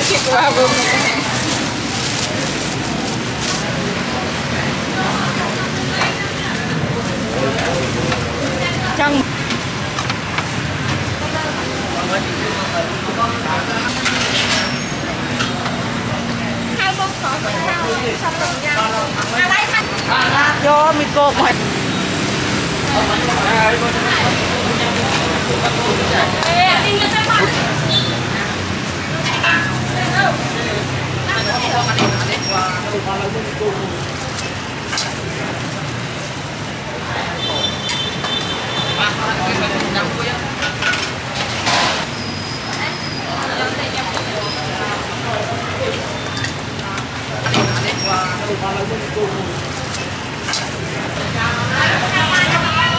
chị qua vùng trong hai bông có với nhau xong cùng nhau à đây thanh vô micro mày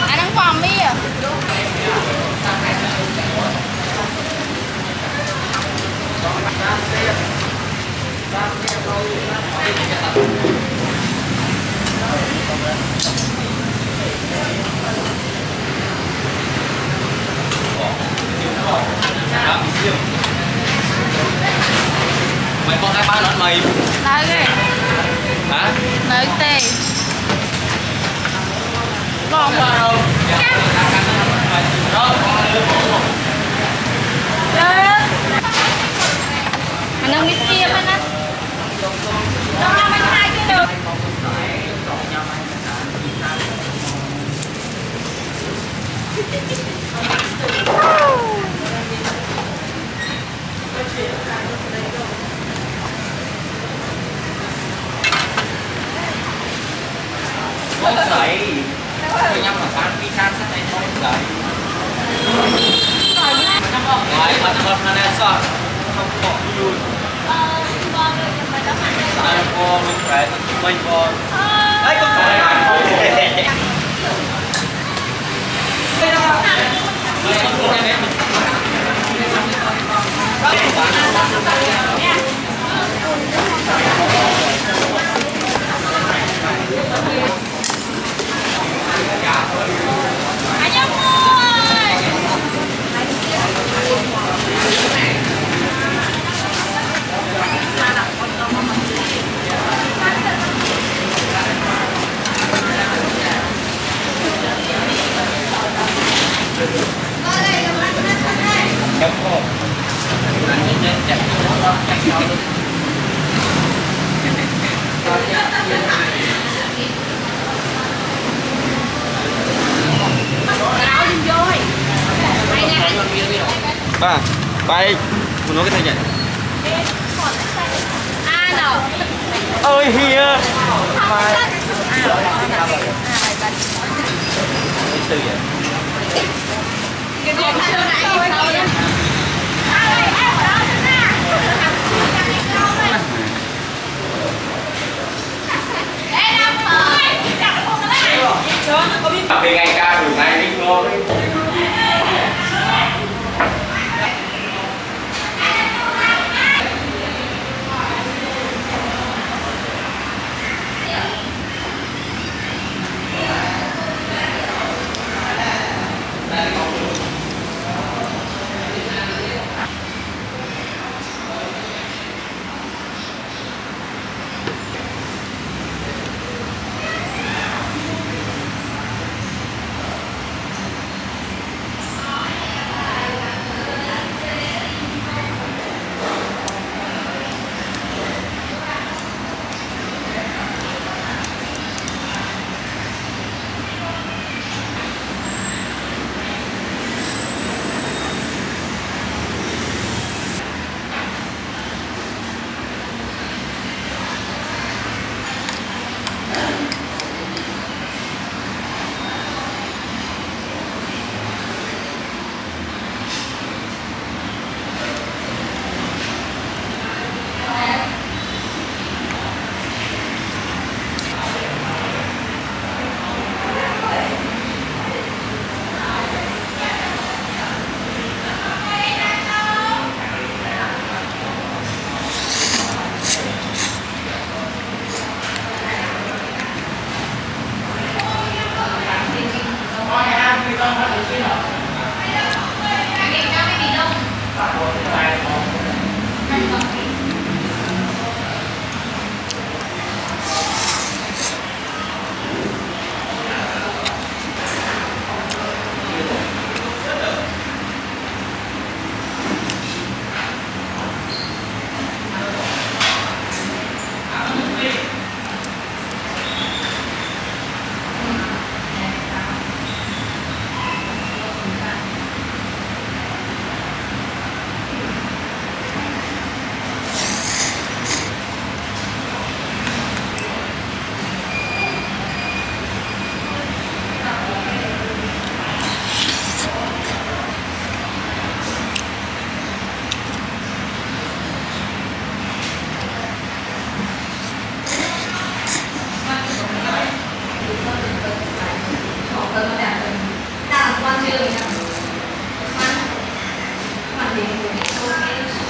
anh đang còn mi à mày con hai ba lon mày nói cái hả nói tê còn đâu anh đang biết kia mà nè nó làm anh hai cái được con sấy tôi nhắm mà bán vi can sắt này con sấy rồi mà thật là nè sao không có vui anh con mình phải mình con ấy con phải ba bay muốn nói cái gì ơi hia mai từ vậy